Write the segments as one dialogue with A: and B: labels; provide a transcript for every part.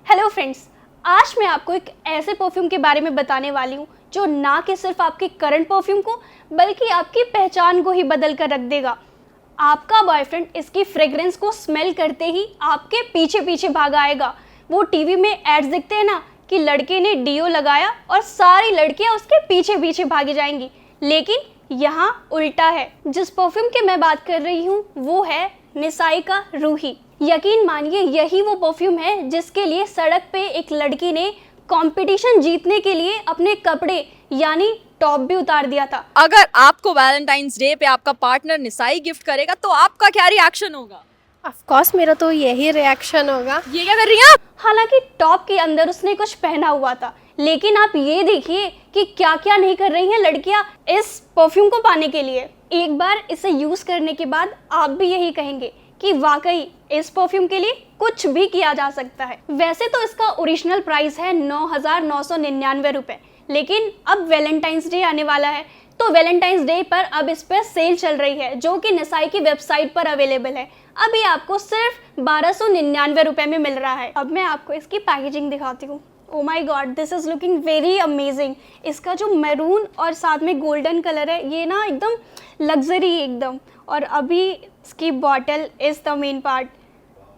A: Hello friends, आज मैं आपको एक ऐसे परफ्यूम के बारे में बताने वाली हूँ जो ना कि सिर्फ आपके करंट परफ्यूम को बल्कि आपकी पहचान को ही बदल कर रख देगा। आपका बॉयफ्रेंड इसकी फ्रेग्रेंस को स्मेल करते ही आपके पीछे पीछे भाग आएगा। वो टीवी में एड्स दिखते हैं ना कि लड़के ने डीओ लगाया और सारी लड़कियां उसके पीछे पीछे भागी जाएंगी, लेकिन यहाँ उल्टा है। जिस परफ्यूम की मैं बात कर रही हूँ वो है निसाई का रूही। यकीन मानिए यही वो परफ्यूम है जिसके लिए सड़क पे एक लड़की ने कंपटीशन जीतने के लिए अपने कपड़े यानी टॉप भी उतार दिया था।
B: अगर आपको वैलेंटाइंस डे पे आपका पार्टनर निसाई गिफ्ट करेगा तो आपका क्या रिएक्शन होगा?
C: ऑफ कोर्स मेरा तो यही रिएक्शन होगा।
B: ये क्या कर रही हैं आप?
A: हालांकि टॉप के अंदर उसने कुछ पहना हुआ था, लेकिन आप ये देखिए कि क्या क्या नहीं कर रही हैं लड़कियां इस परफ्यूम को पाने के लिए। एक बार इसे यूज करने के बाद आप भी यही कहेंगे कि वाकई इस परफ्यूम के लिए कुछ भी किया जा सकता है। वैसे तो इसका ओरिजिनल प्राइस है 9,999 रुपए, लेकिन अब वैलेंटाइंस डे आने वाला है तो वैलेंटाइंस डे पर अब इस पर सेल चल रही है जो कि निसाई की वेबसाइट पर अवेलेबल है। अभी आपको सिर्फ 1,299 रुपए में मिल रहा है। अब मैं आपको इसकी पैकेजिंग दिखाती हूँ। Oh my god, this is looking very amazing. इसका जो मैरून और साथ में गोल्डन कलर है ये ना एकदम लग्जरी एकदम। और अभी इसकी bottle is the main part.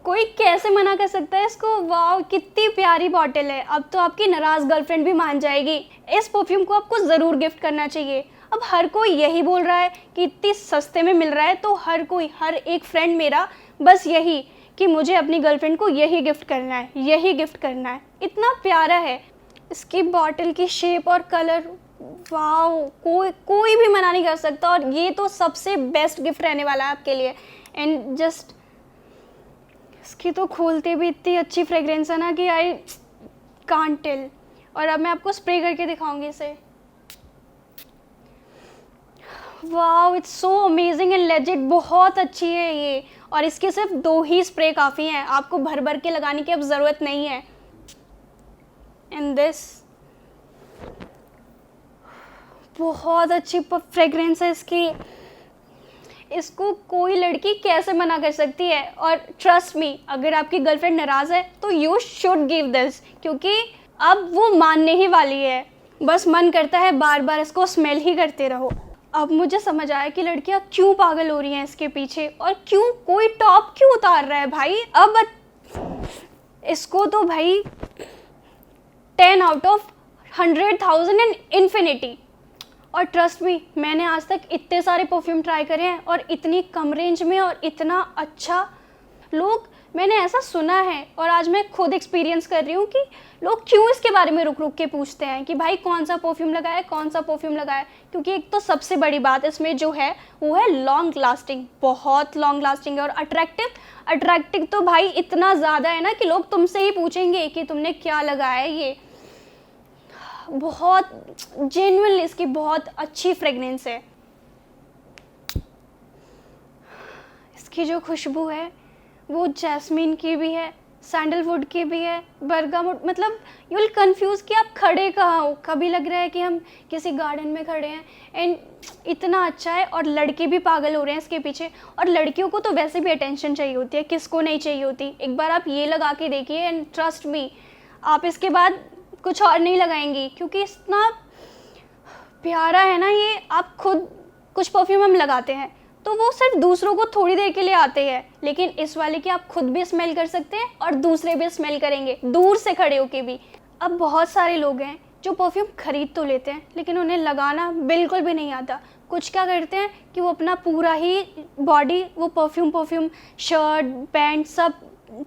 A: कोई कैसे मना कर सकता है इसको? वाह कितनी प्यारी बॉटल है। अब तो आपकी नाराज गर्लफ्रेंड भी मान जाएगी। इस परफ्यूम को आपको ज़रूर गिफ्ट करना चाहिए। अब हर कोई यही बोल रहा है कि इतनी सस्ते में मिल रहा है तो हर एक फ्रेंड मेरा बस यही कि मुझे अपनी गर्लफ्रेंड को यही गिफ्ट करना है, यही गिफ्ट करना है। इतना प्यारा है। इसकी बॉटल की शेप और कलर, वाओ, कोई भी मना नहीं कर सकता। और ये तो सबसे बेस्ट गिफ्ट रहने वाला है आपके लिए। एंड जस्ट इसकी तो खोलते भी इतनी अच्छी फ्रेग्रेंस है ना कि आई कांट टेल। और अब मैं आपको स्प्रे करके दिखाऊंगी इसे। Wow, it's so amazing and legit. बहुत अच्छी है ये। और इसके सिर्फ 2 ही स्प्रे काफ़ी हैं, आपको भर भर के लगाने की अब ज़रूरत नहीं है। एंड दिस बहुत अच्छी फ्रेग्रेंस है इसकी। इसको कोई लड़की कैसे मना कर सकती है? और ट्रस्ट मी, अगर आपकी गर्लफ्रेंड नाराज़ है तो यू शुड गिव दिस, क्योंकि अब वो मानने ही वाली है। बस मन करता है बार बार इसको स्मेल ही करते रहो। अब मुझे समझ आया कि लड़कियां क्यों पागल हो रही हैं इसके पीछे और क्यों कोई टॉप क्यों उतार रहा है भाई। अब इसको तो भाई 10 आउट ऑफ 100,000 एंड इन्फिनिटी। और ट्रस्ट मी, मैंने आज तक इतने सारे परफ्यूम ट्राई करे हैं और इतनी कम रेंज में और इतना अच्छा। लोग, मैंने ऐसा सुना है और आज मैं खुद एक्सपीरियंस कर रही हूँ कि लोग क्यों इसके बारे में रुक रुक के पूछते हैं कि भाई कौन सा परफ्यूम लगाया, कौन सा परफ्यूम लगाया। क्योंकि एक तो सबसे बड़ी बात इसमें जो है वो है लॉन्ग लास्टिंग। बहुत लॉन्ग लास्टिंग है। और अट्रैक्टिव तो भाई इतना ज़्यादा है ना कि लोग तुमसे ही पूछेंगे कि तुमने क्या लगाया है। ये बहुत जेन्युइनली इसकी बहुत अच्छी फ्रेगनेंस है। इसकी जो खुशबू है वो जैस्मीन की भी है, सैंडलवुड की भी है, बर्गामुड। मतलब यू विल कंफ्यूज कि आप खड़े कहाँ हो। कभी लग रहा है कि हम किसी गार्डन में खड़े हैं। एंड इतना अच्छा है और लड़के भी पागल हो रहे हैं इसके पीछे। और लड़कियों को तो वैसे भी अटेंशन चाहिए होती है, किसको नहीं चाहिए होती। एक बार आप ये लगा के देखिए एंड ट्रस्ट मी, आप इसके बाद कुछ और नहीं लगाएंगी, क्योंकि इतना प्यारा है ना ये। आप खुद कुछ परफ्यूम हम लगाते हैं तो वो सिर्फ दूसरों को थोड़ी देर के लिए आते हैं, लेकिन इस वाले की आप खुद भी स्मेल कर सकते हैं और दूसरे भी स्मेल करेंगे, दूर से खड़े होके भी। अब बहुत सारे लोग हैं जो परफ्यूम खरीद तो लेते हैं लेकिन उन्हें लगाना बिल्कुल भी नहीं आता। कुछ क्या करते हैं कि वो अपना पूरा ही बॉडी वो परफ्यूम शर्ट पैंट सब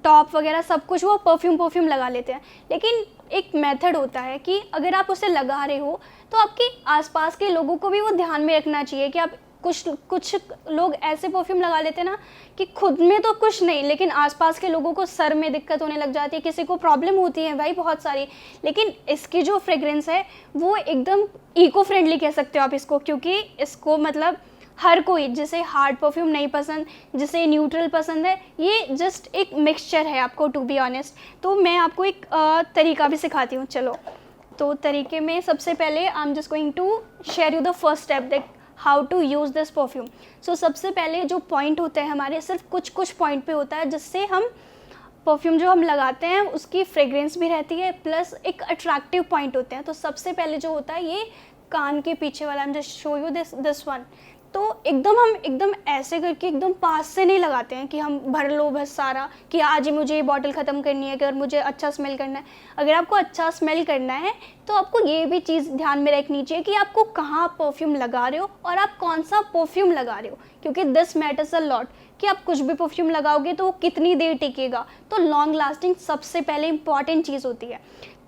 A: टॉप वगैरह सब कुछ वो परफ्यूम लगा लेते हैं। लेकिन एक मेथड होता है कि अगर आप उसे लगा रहे हो तो आपके आसपास के लोगों को भी वो ध्यान में रखना चाहिए कि आप कुछ लोग ऐसे परफ्यूम लगा लेते हैं ना कि खुद में तो कुछ नहीं, लेकिन आसपास के लोगों को सर में दिक्कत होने लग जाती है, किसी को प्रॉब्लम होती है भाई बहुत सारी। लेकिन इसकी जो फ्रेग्रेंस है वो एकदम इको फ्रेंडली कह सकते हो आप इसको, क्योंकि इसको मतलब हर कोई, जिसे हार्ड परफ्यूम नहीं पसंद, जिसे न्यूट्रल पसंद है, ये जस्ट एक मिक्सचर है आपको, टू बी ऑनेस्ट। तो मैं आपको एक तरीका भी सिखाती हूँ। चलो, तो तरीके में सबसे पहले I am just going to share you the first step that how to use this perfume. So सबसे पहले जो पॉइंट होते हैं हमारे, सिर्फ कुछ पॉइंट पे होता है जिससे हम परफ्यूम जो हम लगाते हैं उसकी फ्रेग्रेंस भी रहती है, प्लस एक अट्रैक्टिव पॉइंट होते हैं। तो सबसे पहले जो होता है ये कान के पीछे वाला, हम just show you this one. तो हम एकदम ऐसे करके एकदम पास से नहीं लगाते हैं कि हम भर लो बस सारा, कि आज ही मुझे ये बॉटल ख़त्म करनी है, अगर मुझे अच्छा स्मेल करना है। अगर आपको अच्छा स्मेल करना है तो आपको ये भी चीज़ ध्यान में रखनी चाहिए कि आपको कहाँ परफ्यूम लगा रहे हो और आप कौन सा परफ्यूम लगा रहे हो, क्योंकि दिस मैटर्स अ लॉट, कि आप कुछ भी परफ्यूम लगाओगे तो वो कितनी देर टिकेगा। तो लॉन्ग लास्टिंग सबसे पहले इंपॉर्टेंट चीज़ होती है।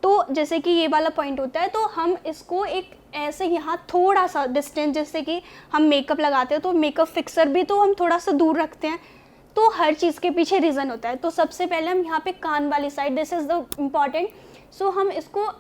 A: तो जैसे कि ये वाला पॉइंट होता है, तो हम इसको एक ऐसे यहाँ थोड़ा सा डिस्टेंस, जैसे कि हम मेकअप लगाते हैं तो मेकअप फिक्सर भी तो हम थोड़ा सा दूर रखते हैं। तो हर चीज़ के पीछे रीज़न होता है। तो सबसे पहले हम यहाँ पे कान वाली side, this is the important, so हम इसको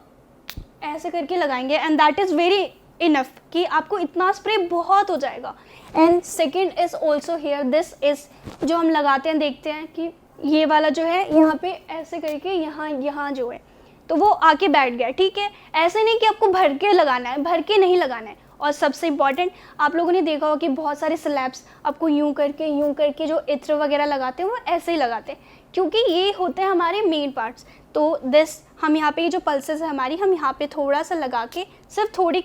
A: ऐसे करके लगाएंगे and that is very enough, कि आपको इतना स्प्रे बहुत हो जाएगा। And second is also hair, this is जो हम लगाते हैं, देखते हैं कि ये वाला जो है यहाँ पे ऐसे करके यहाँ जो है तो वो आके बैठ गया, ठीक है। ऐसे नहीं कि आपको भर के लगाना है, भर के नहीं लगाना है। और सबसे इम्पॉर्टेंट, आप लोगों ने देखा होगा कि बहुत सारे स्लैब्स आपको यूं करके जो इत्र वगैरह लगाते हैं वो ऐसे ही लगाते हैं, क्योंकि ये होते हैं हमारे मेन पार्ट्स। तो दिस हम यहाँ पे ये जो पल्सेस है हमारी, हम यहाँ पे थोड़ा सा लगा के सिर्फ थोड़ी,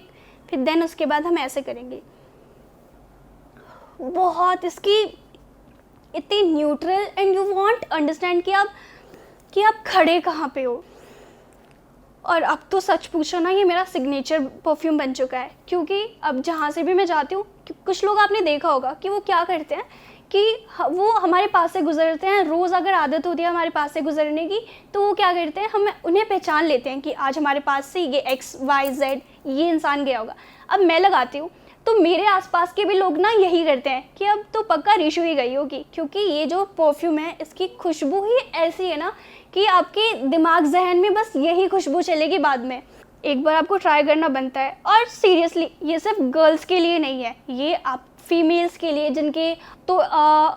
A: फिर देन उसके बाद हम ऐसे करेंगे। बहुत इसकी इतनी neutral, and you want understand कि आप खड़े कहाँ पे हो। और अब तो सच पूछो ना, ये मेरा सिग्नेचर परफ्यूम बन चुका है, क्योंकि अब जहाँ से भी मैं जाती हूँ, कुछ लोग आपने देखा होगा कि वो क्या करते हैं कि वो हमारे पास से गुजरते हैं, रोज़ अगर आदत होती है हमारे पास से गुजरने की, तो वो क्या करते हैं, हम उन्हें पहचान लेते हैं कि आज हमारे पास से ये XYZ ये इंसान गया होगा। अब मैं लगाती हूँ तो मेरे आसपास के भी लोग ना यही करते हैं कि अब तो पक्का रिशु ही गई होगी, क्योंकि ये जो परफ्यूम है इसकी खुशबू ही ऐसी है ना कि आपके दिमाग जहन में बस यही खुशबू चलेगी बाद में। एक बार आपको ट्राई करना बनता है। और सीरियसली ये सिर्फ गर्ल्स के लिए नहीं है, ये आप फीमेल्स के लिए, जिनके तो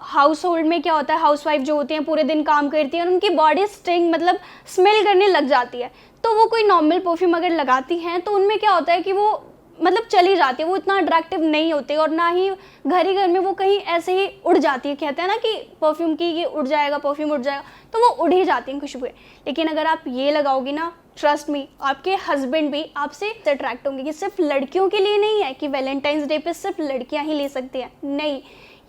A: हाउस होल्ड में क्या होता है, हाउसवाइफ जो होती हैं पूरे दिन काम करती हैं और उनकी बॉडी स्टिंग मतलब स्मेल करने लग जाती है, तो वो कोई नॉर्मल परफ्यूम अगर लगाती हैं तो उनमें क्या होता है कि वो मतलब चली जाती है, वो इतना अट्रैक्टिव नहीं होते, और ना ही घर में वो कहीं ऐसे ही उड़ जाती है। कहते हैं ना कि परफ्यूम की ये उड़ जाएगा, परफ्यूम उड़ जाएगा, तो वो उड़ ही जाती हैं खुशबुएं। लेकिन अगर आप ये लगाओगी ना, ट्रस्ट मी, आपके हस्बैंड भी आपसे अट्रैक्ट होंगे। ये सिर्फ लड़कियों के लिए नहीं है कि वैलेंटाइंस डे पे सिर्फ लड़कियां ही ले सकती हैं, नहीं,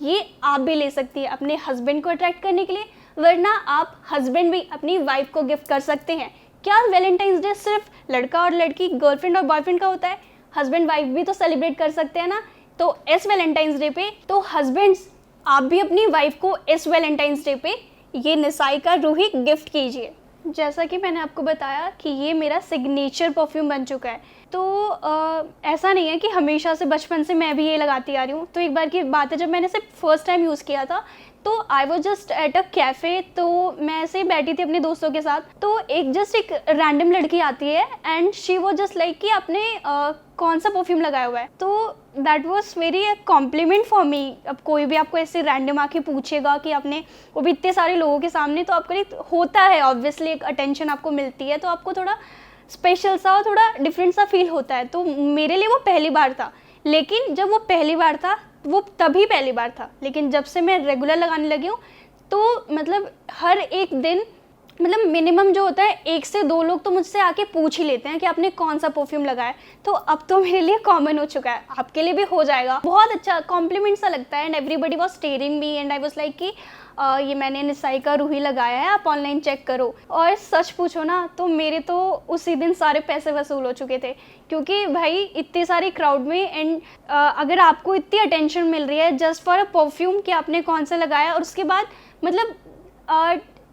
A: ये आप भी ले सकती है अपने हस्बैंड को अट्रैक्ट करने के लिए, वरना आप हस्बैंड भी अपनी वाइफ को गिफ्ट कर सकते हैं। क्या वैलेंटाइंस डे सिर्फ लड़का और लड़की, गर्लफ्रेंड और बॉयफ्रेंड का होता है? हस्बैंड वाइफ भी तो सेलिब्रेट कर सकते हैं ना। तो इस वैलेंटाइंस डे पे तो हस्बैंड्स, आप भी अपनी वाइफ को इस वैलेंटाइंस डे पे ये निसाई का रूही गिफ्ट कीजिए। जैसा कि मैंने आपको बताया कि ये मेरा सिग्नेचर परफ्यूम बन चुका है, तो ऐसा नहीं है कि हमेशा से, बचपन से मैं भी ये लगाती आ रही हूँ। तो एक बार की बात है, जब मैंने इसे फर्स्ट टाइम यूज़ किया था तो I was just at a cafe, तो मैं ऐसे ही बैठी थी अपने दोस्तों के साथ, तो एक रैंडम लड़की आती है and she was just like कि आपने कौन सा परफ्यूम लगाया हुआ है। तो that was very a compliment for me. अब कोई भी आपको ऐसे रैंडम आके पूछेगा कि आपने, वो भी इतने सारे लोगों के सामने, तो आपको एक होता है ऑब्वियसली, एक अटेंशन आपको मिलती है, तो आपको थोड़ा स्पेशल सा और थोड़ा डिफरेंट सा फील होता है। तो मेरे लिए वो पहली बार था, लेकिन जब वो पहली बार था वो तभी पहली बार था, लेकिन जब से मैं रेगुलर लगाने लगी हूँ तो मतलब हर एक दिन, मतलब मिनिमम जो होता है 1 से 2 लोग तो मुझसे आके पूछ ही लेते हैं कि आपने कौन सा परफ्यूम लगाया। तो अब तो मेरे लिए कॉमन हो चुका है, आपके लिए भी हो जाएगा। बहुत अच्छा कॉम्प्लीमेंट सा लगता है and everybody was staring me and I was like कि ये मैंने निसाई का रूही लगाया है, आप ऑनलाइन चेक करो। और सच पूछो ना तो मेरे तो उसी दिन सारे पैसे वसूल हो चुके थे, क्योंकि भाई इतने सारे क्राउड में एंड अगर आपको इतनी अटेंशन मिल रही है जस्ट फॉर अ परफ्यूम कि आपने कौन सा लगाया, और उसके बाद मतलब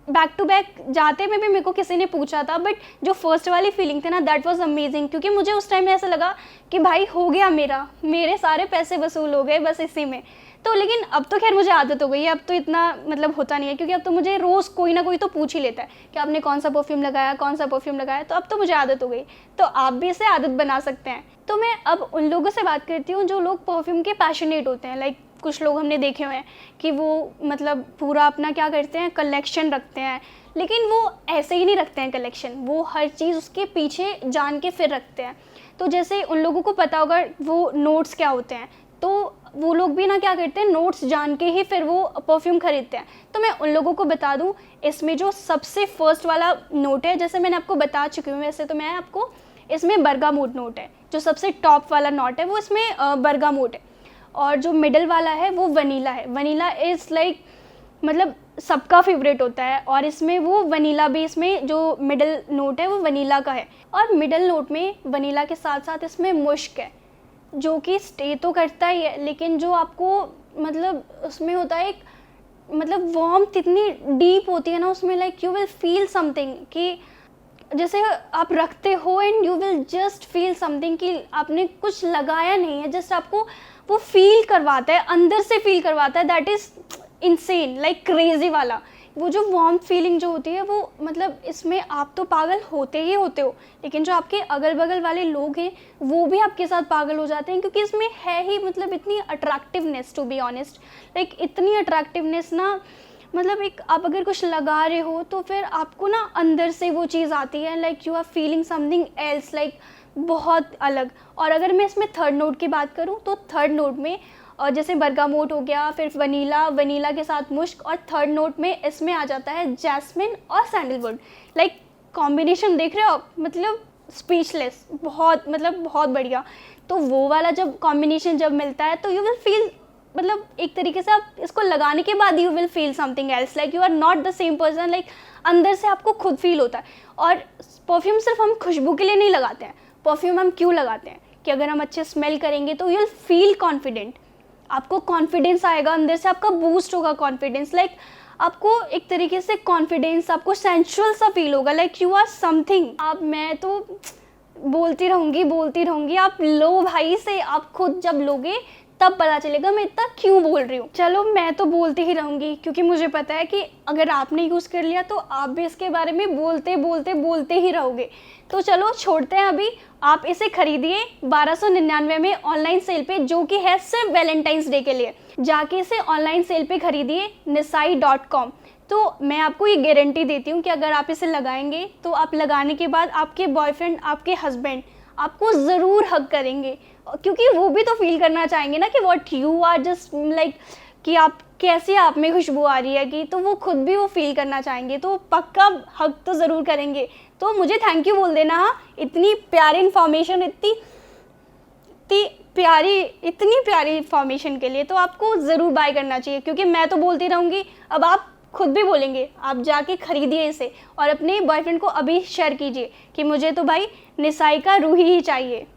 A: बैक टू बैक जाते में भी मेरे को किसी ने पूछा था, बट जो फर्स्ट वाली फीलिंग थी ना, दैट वाज अमेजिंग, क्योंकि मुझे उस टाइम में ऐसा लगा कि भाई हो गया, मेरे सारे पैसे वसूल हो गए बस इसी में। तो लेकिन अब तो खैर मुझे आदत हो गई है, अब तो इतना मतलब होता नहीं है, क्योंकि अब तो मुझे रोज़ कोई ना कोई तो पूछ ही लेता है कि आपने कौन सा परफ्यूम लगाया, कौन सा परफ्यूम लगाया, तो अब तो मुझे आदत हो गई। तो आप भी इसे आदत बना सकते हैं। तो मैं अब उन लोगों से बात करती हूँ जो लोग परफ्यूम के पैशनेट होते हैं। लाइक कुछ लोग हमने देखे हुए हैं कि वो मतलब पूरा अपना क्या करते हैं, कलेक्शन रखते हैं, लेकिन वो ऐसे ही नहीं रखते हैं कलेक्शन, वो हर चीज़ उसके पीछे जान के फिर रखते हैं। तो जैसे उन लोगों को पता होगा वो नोट्स क्या होते हैं, तो वो लोग भी ना क्या करते हैं, नोट्स जान के ही फिर वो परफ्यूम खरीदते हैं। तो मैं उन लोगों को बता दूं, इसमें जो सबसे फर्स्ट वाला नोट है, जैसे मैंने आपको बता चुकी हूँ वैसे तो मैं आपको, इसमें बर्गामोट नोट है, जो सबसे टॉप वाला नोट है वो इसमें बर्गामोट है। और जो मिडल वाला है वो वनीला है। वनीला इज़ लाइक मतलब सबका फेवरेट होता है, और इसमें वो वनीला भी, इसमें जो मिडल नोट है वो वनीला का है। और मिडल नोट में वनीला के साथ साथ इसमें मुश्क है, जो कि स्टे तो करता ही है, लेकिन जो आपको मतलब उसमें होता है एक मतलब वार्मथ इतनी डीप होती है ना उसमें, like you will feel something कि जैसे आप रखते हो and you will just feel something कि आपने कुछ लगाया नहीं है, जस्ट आपको वो फील करवाता है, अंदर से फील करवाता है। That is insane, like crazy वाला। वो जो वार्म फीलिंग जो होती है वो मतलब इसमें आप तो पागल होते ही होते हो, लेकिन जो आपके अगल बगल वाले लोग हैं वो भी आपके साथ पागल हो जाते हैं, क्योंकि इसमें है ही मतलब इतनी attractiveness, to be honest, like इतनी अट्रैक्टिवनेस ना, मतलब एक आप अगर कुछ लगा रहे हो तो फिर आपको ना अंदर से वो चीज़ आती है, like you are feeling something else, like बहुत अलग। और अगर मैं इसमें थर्ड नोट की बात करूँ तो थर्ड नोट में जैसे बर्गामोट हो गया, फिर वनीला के साथ मुश्क, और थर्ड नोट में इसमें आ जाता है जैस्मिन और सैंडलवुड। लाइक कॉम्बिनेशन देख रहे हो आप, मतलब स्पीचलेस, बहुत मतलब बहुत बढ़िया। तो वो वाला जब कॉम्बिनेशन जब मिलता है तो यू विल फील, मतलब एक तरीके से आप इसको लगाने के बाद you will feel something else, like you are not the same person, like अंदर से आपको खुद फील होता है। और परफ्यूम सिर्फ हम खुशबू के लिए नहीं लगाते हैं, परफ्यूम हम क्यों लगाते हैं कि अगर हम अच्छे स्मेल करेंगे तो यू विल फील कॉन्फिडेंट, आपको कॉन्फिडेंस आएगा अंदर से, आपका बूस्ट होगा कॉन्फिडेंस, लाइक आपको एक तरीके से कॉन्फिडेंस, आपको सेंचुअल सा फील होगा, लाइक यू आर समथिंग। आप, मैं तो बोलती रहूँगी, आप लो भाई से, आप खुद जब लोगे तब पता चलेगा मैं इतना क्यों बोल रही हूँ। चलो मैं तो बोलती ही रहूँगी, क्योंकि मुझे पता है कि अगर आपने यूज़ कर लिया तो आप भी इसके बारे में बोलते ही रहोगे। तो चलो छोड़ते हैं अभी, आप इसे खरीदिए 1299 में ऑनलाइन सेल पे, जो कि है सिर्फ वैलेंटाइंस डे के लिए। जाके इसे ऑनलाइन सेल पे खरीदिए nisai.com। तो मैं आपको ये गारंटी देती हूँ कि अगर आप इसे लगाएंगे तो आप लगाने के बाद आपके बॉयफ्रेंड, आपके हस्बैंड आपको ज़रूर हग करेंगे, क्योंकि वो भी तो फील करना चाहेंगे ना कि what you are just like, कि आप कैसे आप में खुशबू आ रही है, कि तो वो खुद भी वो फील करना चाहेंगे, तो पक्का हग तो ज़रूर करेंगे। तो मुझे थैंक यू बोल देना, हाँ, इतनी प्यारी इन्फॉर्मेशन, इतनी प्यारी इन्फॉर्मेशन के लिए तो आपको ज़रूर बाय करना चाहिए, क्योंकि मैं तो बोलती रहूँगी, अब आप खुद भी बोलेंगे। आप जाके खरीदिए इसे और अपने बॉयफ्रेंड को अभी शेयर कीजिए कि मुझे तो भाई निसाई का रूही ही चाहिए।